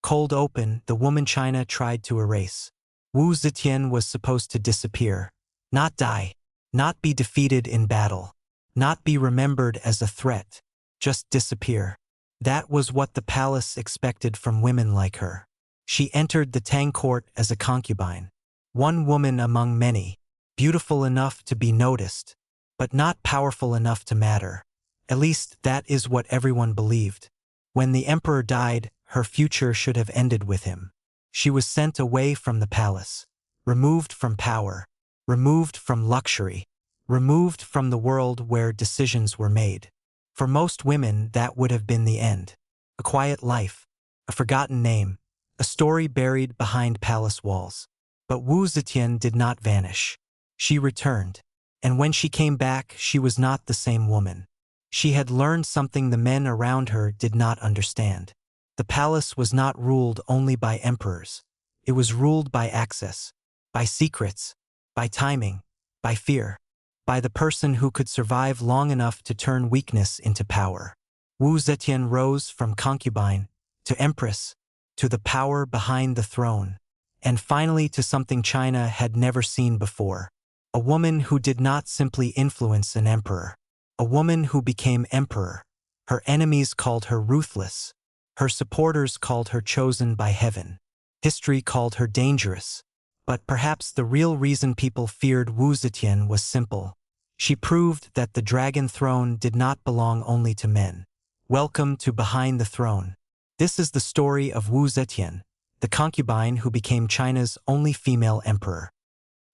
Cold open, the woman China tried to erase. Wu Zetian was supposed to disappear, not die, not be defeated in battle, not be remembered as a threat, just disappear. That was what the palace expected from women like her. She entered the Tang court as a concubine, one woman among many, beautiful enough to be noticed, but not powerful enough to matter. At least that is what everyone believed. When the emperor died, her future should have ended with him. She was sent away from the palace, removed from power, removed from luxury, removed from the world where decisions were made. For most women, that would have been the end. A quiet life, a forgotten name, a story buried behind palace walls. But Wu Zetian did not vanish. She returned, and when she came back, she was not the same woman. She had learned something the men around her did not understand. The palace was not ruled only by emperors. It was ruled by access, by secrets, by timing, by fear, by the person who could survive long enough to turn weakness into power. Wu Zetian rose from concubine to empress, to the power behind the throne, and finally to something China had never seen before. A woman who did not simply influence an emperor. A woman who became emperor. Her enemies called her ruthless. Her supporters called her chosen by heaven. History called her dangerous. But perhaps the real reason people feared Wu Zetian was simple. She proved that the dragon throne did not belong only to men. Welcome to Behind the Throne. This is the story of Wu Zetian, the concubine who became China's only female emperor.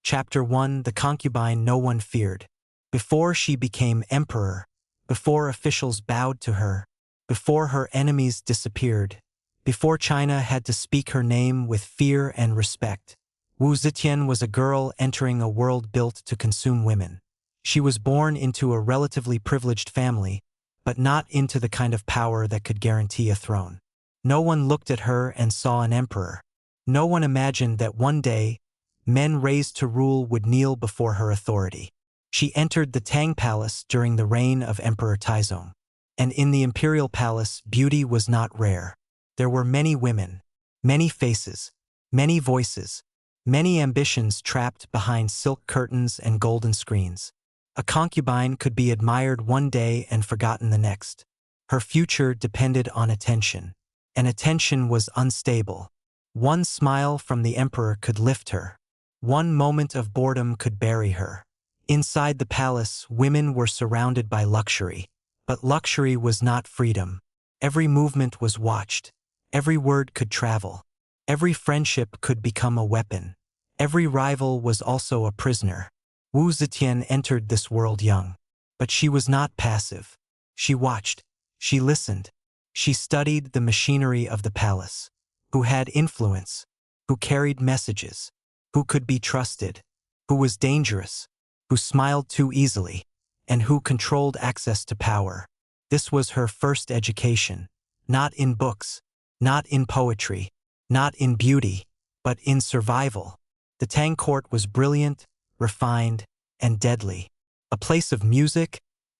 Chapter 1: The concubine no one feared. Before she became emperor, before officials bowed to her, before her enemies disappeared, before China had to speak her name with fear and respect, Wu Zetian was a girl entering a world built to consume women. She was born into a relatively privileged family, but not into the kind of power that could guarantee a throne. No one looked at her and saw an emperor. No one imagined that one day, men raised to rule would kneel before her authority. She entered the Tang palace during the reign of Emperor Taizong. And in the imperial palace, beauty was not rare. There were many women, many faces, many voices, many ambitions trapped behind silk curtains and golden screens. A concubine could be admired one day and forgotten the next. Her future depended on attention, and attention was unstable. One smile from the emperor could lift her. One moment of boredom could bury her. Inside the palace, women were surrounded by luxury. But luxury was not freedom. Every movement was watched. Every word could travel. Every friendship could become a weapon. Every rival was also a prisoner. Wu Zetian entered this world young. But she was not passive. She watched. She listened. She studied the machinery of the palace. Who had influence. Who carried messages. Who could be trusted. Who was dangerous. Who smiled too easily. And who controlled access to power. This was her first education. Not in books. Not in poetry. Not in beauty. But in survival. The Tang court was brilliant, refined, and deadly. A place of music,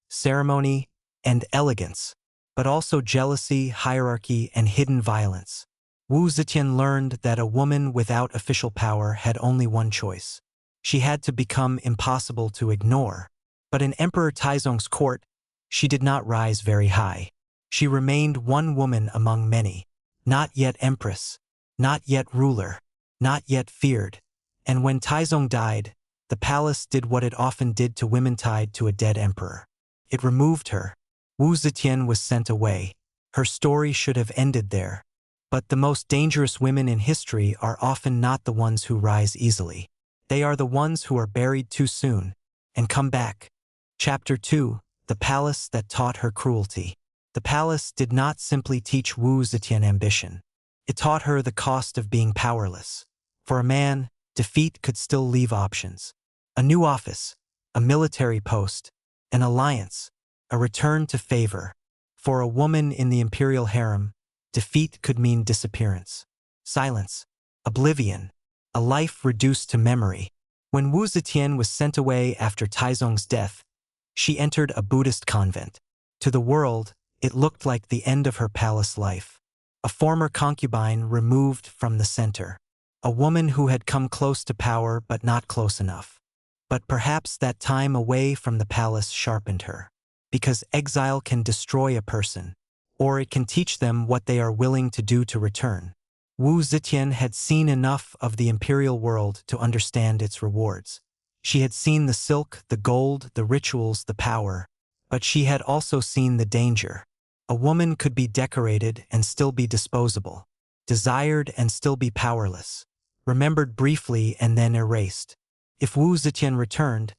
ceremony, and elegance, but also jealousy, hierarchy, and hidden violence. Wu Zetian learned that a woman without official power had only one choice. She had to become impossible to ignore. But in Emperor Taizong's court, she did not rise very high. She remained one woman among many. Not yet empress, not yet ruler, not yet feared. And when Taizong died, the palace did what it often did to women tied to a dead emperor. It removed her. Wu Zetian was sent away. Her story should have ended there. But the most dangerous women in history are often not the ones who rise easily. They are the ones who are buried too soon and come back. Chapter 2: The Palace That Taught Her Cruelty. The palace did not simply teach Wu Zetian ambition. It taught her the cost of being powerless. For a man, defeat could still leave options. A new office, a military post, an alliance, a return to favor. For a woman in the imperial harem, defeat could mean disappearance, silence, oblivion, a life reduced to memory. When Wu Zetian was sent away after Taizong's death, she entered a Buddhist convent. To the world, it looked like the end of her palace life. a former concubine removed from the center, a woman who had come close to power but not close enough. But perhaps that time away from the palace sharpened her, because exile can destroy a person, or it can teach them what they are willing to do to return. Wu Zetian had seen enough of the imperial world to understand its rewards. She had seen the silk, the gold, the rituals, the power, but she had also seen the danger. A woman could be decorated and still be disposable, desired and still be powerless, remembered briefly and then erased. If Wu Zetian returned,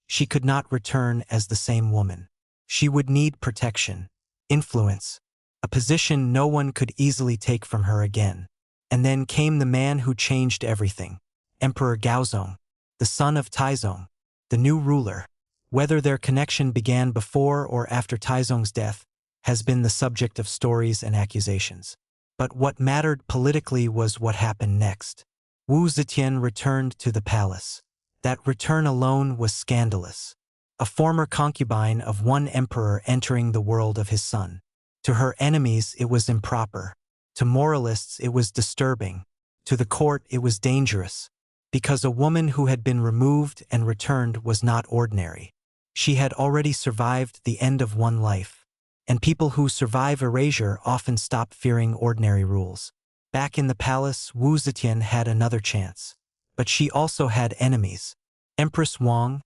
she could not return as the same woman. She would need protection, influence, a position no one could easily take from her again. And then came the man who changed everything, Emperor Gaozong, the son of Taizong, the new ruler. Whether their connection began before or after Taizong's death has been the subject of stories and accusations. But what mattered politically was what happened next. Wu Zetian returned to the palace. That return alone was scandalous. A former concubine of one emperor entering the world of his son. To her enemies it was improper. To moralists it was disturbing. To the court it was dangerous. Because a woman who had been removed and returned was not ordinary. She had already survived the end of one life. And people who survive erasure often stop fearing ordinary rules. Back in the palace, Wu Zetian had another chance. But she also had enemies. Empress Wang,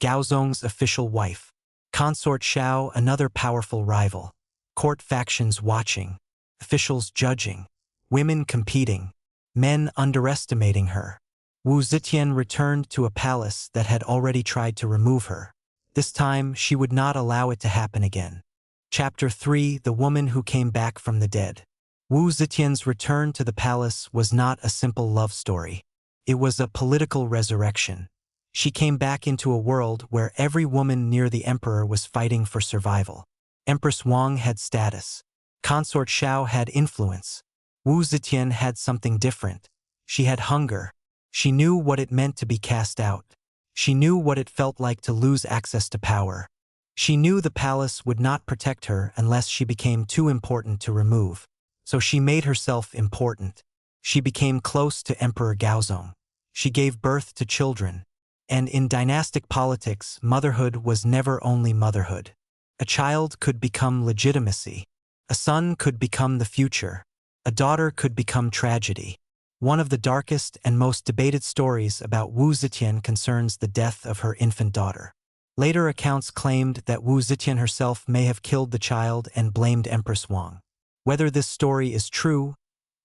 Gaozong's official wife. Consort Xiao, another powerful rival. Court factions watching. Officials judging. Women competing. Men underestimating her. Wu Zetian returned to a palace that had already tried to remove her. This time, she would not allow it to happen again. Chapter 3: The Woman Who Came Back from the Dead. Wu Zetian's return to the palace was not a simple love story. It was a political resurrection. She came back into a world where every woman near the emperor was fighting for survival. Empress Wang had status. Consort Xiao had influence. Wu Zetian had something different. She had hunger. She knew what it meant to be cast out. She knew what it felt like to lose access to power. She knew the palace would not protect her unless she became too important to remove. So she made herself important. She became close to Emperor Gaozong. She gave birth to children. And in dynastic politics, motherhood was never only motherhood. A child could become legitimacy. A son could become the future. A daughter could become tragedy. One of the darkest and most debated stories about Wu Zetian concerns the death of her infant daughter. Later accounts claimed that Wu Zetian herself may have killed the child and blamed Empress Wang. Whether this story is true,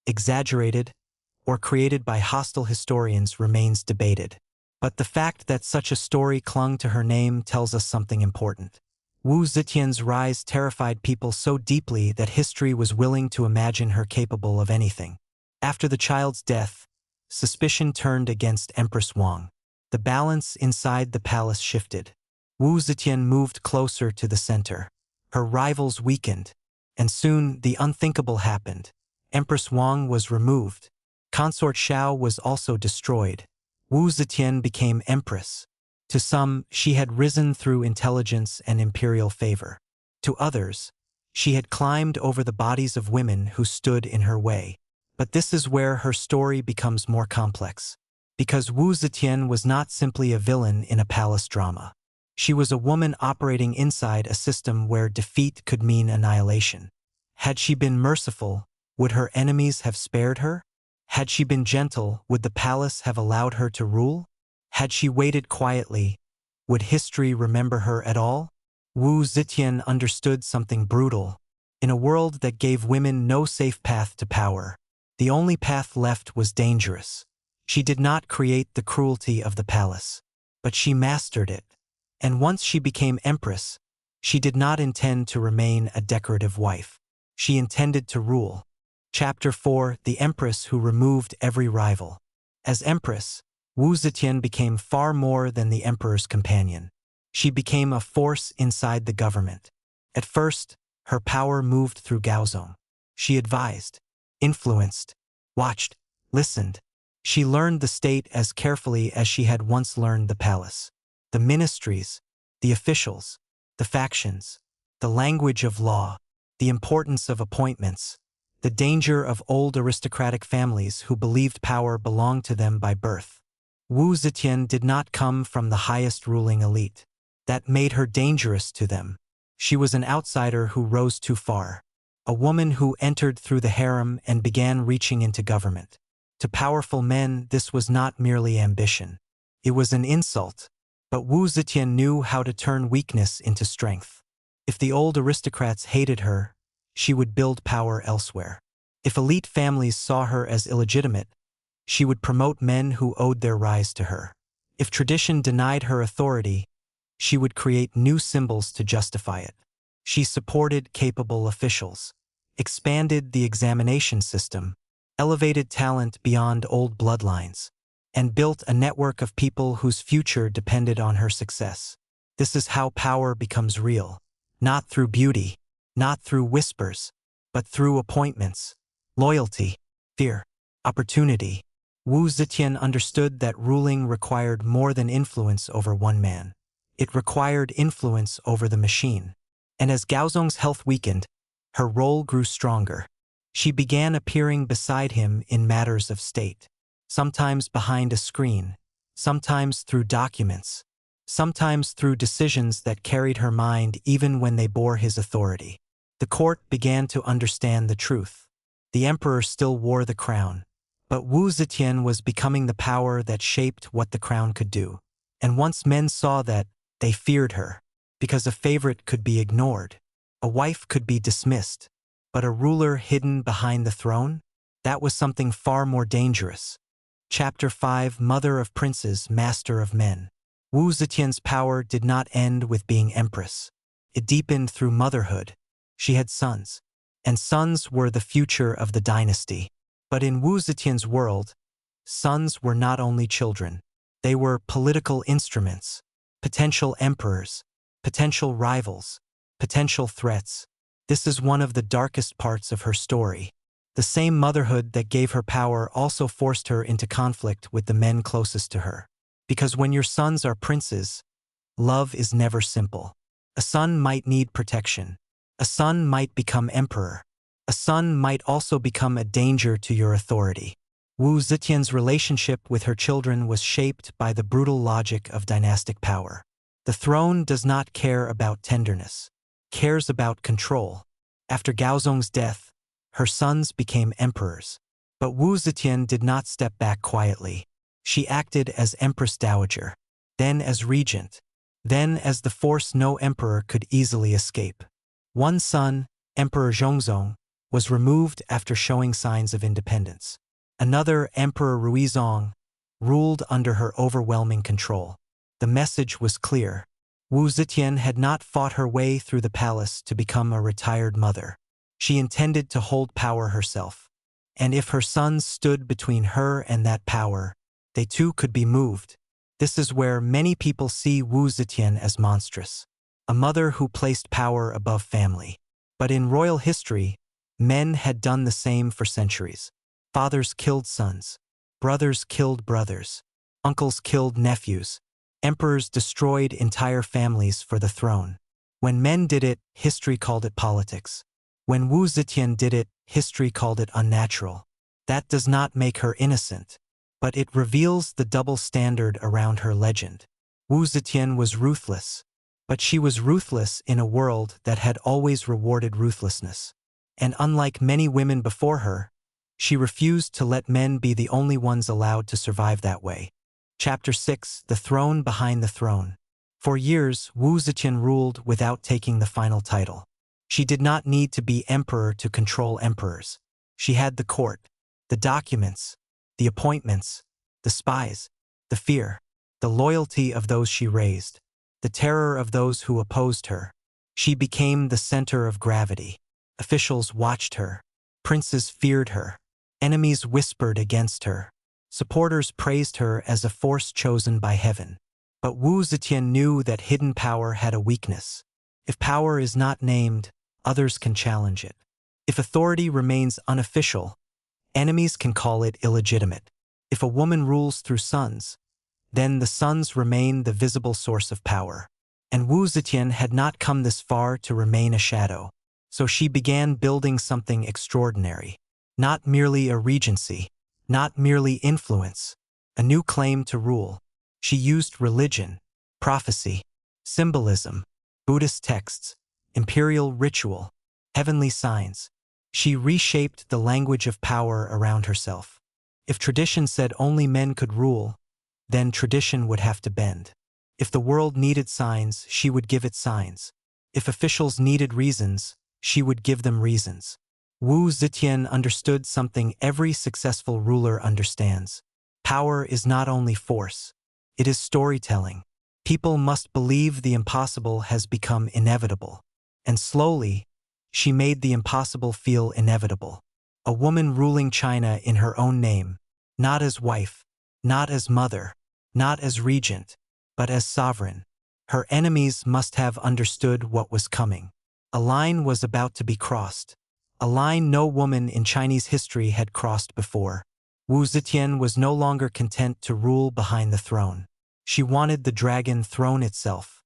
exaggerated, or created by hostile historians remains debated. But the fact that such a story clung to her name tells us something important. Wu Zetian's rise terrified people so deeply that history was willing to imagine her capable of anything. After the child's death, suspicion turned against Empress Wang. The balance inside the palace shifted. Wu Zetian moved closer to the center. Her rivals weakened. And soon the unthinkable happened. Empress Wang was removed. Consort Xiao was also destroyed. Wu Zetian became empress. To some, she had risen through intelligence and imperial favor. To others, she had climbed over the bodies of women who stood in her way. But this is where her story becomes more complex. Because Wu Zetian was not simply a villain in a palace drama. She was a woman operating inside a system where defeat could mean annihilation. Had she been merciful, would her enemies have spared her? Had she been gentle, would the palace have allowed her to rule? Had she waited quietly, would history remember her at all? Wu Zetian understood something brutal. In a world that gave women no safe path to power, the only path left was dangerous. She did not create the cruelty of the palace, but she mastered it. And once she became empress, she did not intend to remain a decorative wife. She intended to rule. Chapter 4: The Empress Who Removed Every Rival. As empress, Wu Zetian became far more than the emperor's companion. She became a force inside the government. At first, her power moved through Gaozong. She advised, influenced, watched, listened. She learned the state as carefully as she had once learned the palace. The ministries, the officials, the factions, the language of law, the importance of appointments. The danger of old aristocratic families who believed power belonged to them by birth. Wu Zetian did not come from the highest ruling elite. That made her dangerous to them. She was an outsider who rose too far. A woman who entered through the harem and began reaching into government. To powerful men, this was not merely ambition. It was an insult. But Wu Zetian knew how to turn weakness into strength. If the old aristocrats hated her, she would build power elsewhere. If elite families saw her as illegitimate, she would promote men who owed their rise to her. If tradition denied her authority, she would create new symbols to justify it. She supported capable officials, expanded the examination system, elevated talent beyond old bloodlines, and built a network of people whose future depended on her success. This is how power becomes real, not through beauty, not through whispers, but through appointments, loyalty, fear, opportunity. Wu Zetian understood that ruling required more than influence over one man. It required influence over the machine. And as Gaozong's health weakened, her role grew stronger. She began appearing beside him in matters of state, sometimes behind a screen, sometimes through documents, sometimes through decisions that carried her mind even when they bore his authority. The court began to understand the truth. The emperor still wore the crown, but Wu Zetian was becoming the power that shaped what the crown could do. And once men saw that, they feared her, because a favorite could be ignored, a wife could be dismissed, but a ruler hidden behind the throne? That was something far more dangerous. Chapter 5: Mother of Princes, Master of Men. Wu Zetian's power did not end with being empress. It deepened through motherhood. She had sons, and sons were the future of the dynasty. But in Wu Zetian's world, sons were not only children. They were political instruments, potential emperors, potential rivals, potential threats. This is one of the darkest parts of her story. The same motherhood that gave her power also forced her into conflict with the men closest to her. Because when your sons are princes, love is never simple. A son might need protection. A son might become emperor. A son might also become a danger to your authority. Wu Zetian's relationship with her children was shaped by the brutal logic of dynastic power. The throne does not care about tenderness, cares about control. After Gaozong's death, her sons became emperors. But Wu Zetian did not step back quietly. She acted as Empress Dowager, then as regent, then as the force no emperor could easily escape. One son, Emperor Zhongzong, was removed after showing signs of independence. Another, Emperor Ruizong, ruled under her overwhelming control. The message was clear. Wu Zetian had not fought her way through the palace to become a retired mother. She intended to hold power herself. And if her sons stood between her and that power, they too could be moved. This is where many people see Wu Zetian as monstrous, a mother who placed power above family. But in royal history, men had done the same for centuries. Fathers killed sons, brothers killed brothers, uncles killed nephews, emperors destroyed entire families for the throne. When men did it, history called it politics. When Wu Zetian did it, history called it unnatural. That does not make her innocent, but it reveals the double standard around her legend. Wu Zetian was ruthless, but she was ruthless in a world that had always rewarded ruthlessness. And unlike many women before her, she refused to let men be the only ones allowed to survive that way. Chapter 6: The Throne Behind the Throne. For years, Wu Zetian ruled without taking the final title. She did not need to be emperor to control emperors. She had the court, the documents, the appointments, the spies, the fear, the loyalty of those she raised, the terror of those who opposed her. She became the center of gravity. Officials watched her. Princes feared her. Enemies whispered against her. Supporters praised her as a force chosen by heaven. But Wu Zetian knew that hidden power had a weakness. If power is not named, others can challenge it. If authority remains unofficial, enemies can call it illegitimate. If a woman rules through sons, then the sons remain the visible source of power. And Wu Zetian had not come this far to remain a shadow. So she began building something extraordinary. Not merely a regency, not merely influence, a new claim to rule. She used religion, prophecy, symbolism, Buddhist texts, imperial ritual, heavenly signs. She reshaped the language of power around herself. If tradition said only men could rule, then tradition would have to bend. If the world needed signs, she would give it signs. If officials needed reasons, she would give them reasons. Wu Zetian understood something every successful ruler understands. Power is not only force, it is storytelling. People must believe the impossible has become inevitable. And slowly, she made the impossible feel inevitable. A woman ruling China in her own name, not as wife, not as mother, not as regent, but as sovereign. Her enemies must have understood what was coming. A line was about to be crossed. A line no woman in Chinese history had crossed before. Wu Zetian was no longer content to rule behind the throne. She wanted the dragon throne itself.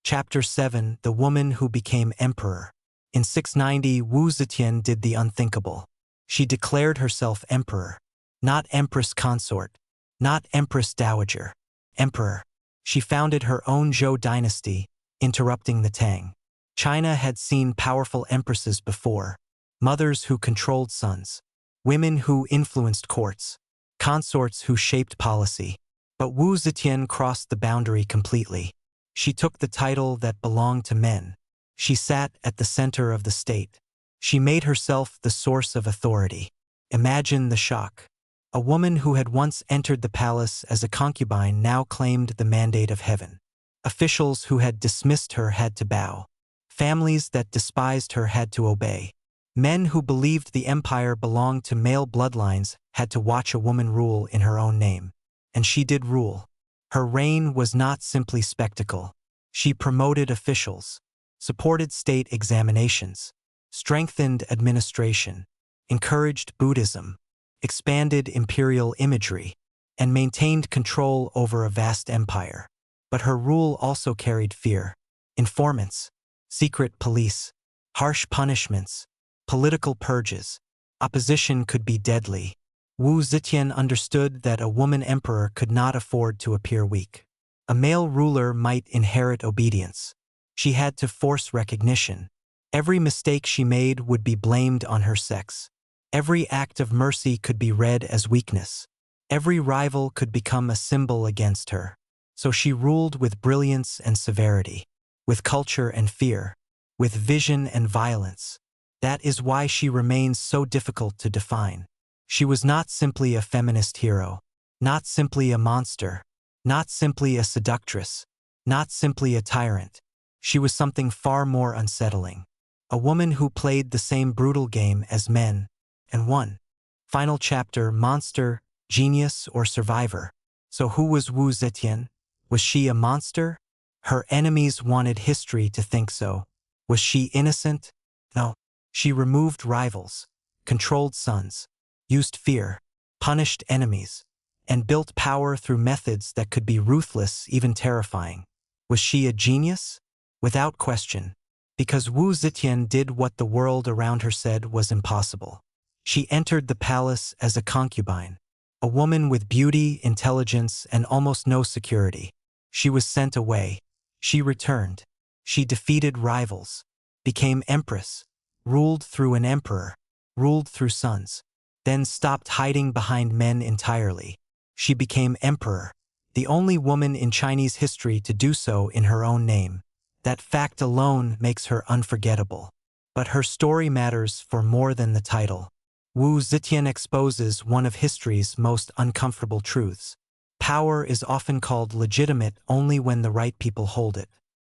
Chapter 7: The Woman Who Became Emperor. In 690, Wu Zetian did the unthinkable. She declared herself emperor. Not empress consort, not empress dowager. Emperor. She founded her own Zhou dynasty, interrupting the Tang. China had seen powerful empresses before. Mothers who controlled sons. Women who influenced courts. Consorts who shaped policy. But Wu Zetian crossed the boundary completely. She took the title that belonged to men. She sat at the center of the state. She made herself the source of authority. Imagine the shock. A woman who had once entered the palace as a concubine now claimed the mandate of heaven. Officials who had dismissed her had to bow. Families that despised her had to obey. Men who believed the empire belonged to male bloodlines had to watch a woman rule in her own name. And she did rule. Her reign was not simply spectacle. She promoted officials, supported state examinations, strengthened administration, encouraged Buddhism, expanded imperial imagery, and maintained control over a vast empire. But her rule also carried fear. Informants, secret police, harsh punishments, political purges. Opposition could be deadly. Wu Zetian understood that a woman emperor could not afford to appear weak. A male ruler might inherit obedience. She had to force recognition. Every mistake she made would be blamed on her sex. Every act of mercy could be read as weakness. Every rival could become a symbol against her. So she ruled with brilliance and severity, with culture and fear, with vision and violence. That is why she remains so difficult to define. She was not simply a feminist hero, not simply a monster, not simply a seductress, not simply a tyrant. She was something far more unsettling. A woman who played the same brutal game as men, and won. Final chapter: monster, genius, or survivor. So who was Wu Zetian? Was she a monster? Her enemies wanted history to think so. Was she innocent? No. She removed rivals, controlled sons, used fear, punished enemies, and built power through methods that could be ruthless, even terrifying. Was she a genius? Without question, because Wu Zetian did what the world around her said was impossible. She entered the palace as a concubine, a woman with beauty, intelligence, and almost no security. She was sent away. She returned. She defeated rivals, became empress, ruled through an emperor, ruled through sons, then stopped hiding behind men entirely. She became emperor, the only woman in Chinese history to do so in her own name. That fact alone makes her unforgettable. But her story matters for more than the title. Wu Zetian exposes one of history's most uncomfortable truths. Power is often called legitimate only when the right people hold it.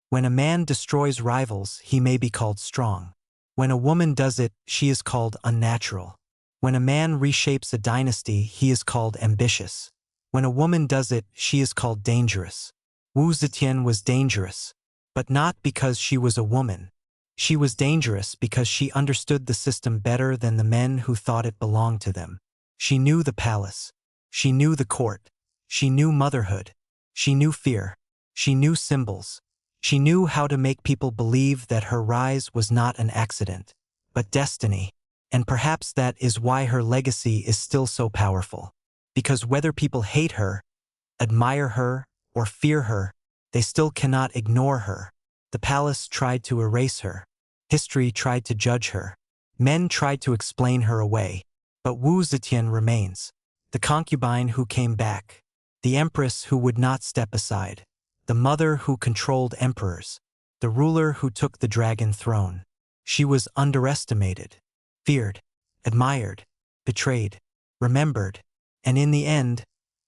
When a man destroys rivals, he may be called strong. When a woman does it, she is called unnatural. When a man reshapes a dynasty, he is called ambitious. When a woman does it, she is called dangerous. Wu Zetian was dangerous, but not because she was a woman. She was dangerous because she understood the system better than the men who thought it belonged to them. She knew the palace. She knew the court. She knew motherhood. She knew fear. She knew symbols. She knew how to make people believe that her rise was not an accident, but destiny. And perhaps that is why her legacy is still so powerful. Because whether people hate her, admire her, or fear her, they still cannot ignore her. The palace tried to erase her. History tried to judge her. Men tried to explain her away. But Wu Zetian remains. The concubine who came back. The empress who would not step aside. The mother who controlled emperors. The ruler who took the dragon throne. She was underestimated, feared, admired, betrayed, remembered, and in the end,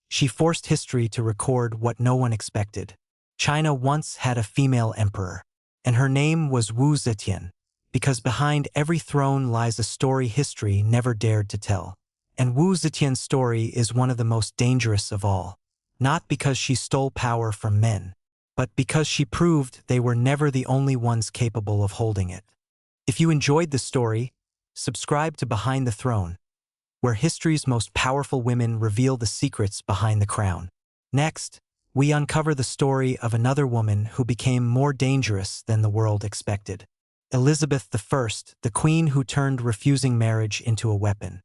she forced history to record what no one expected. China once had a female emperor, and her name was Wu Zetian, because behind every throne lies a story history never dared to tell. And Wu Zetian's story is one of the most dangerous of all, not because she stole power from men, but because she proved they were never the only ones capable of holding it. If you enjoyed the story, subscribe to Behind the Throne, where history's most powerful women reveal the secrets behind the crown. Next, we uncover the story of another woman who became more dangerous than the world expected. Elizabeth I, the queen who turned refusing marriage into a weapon.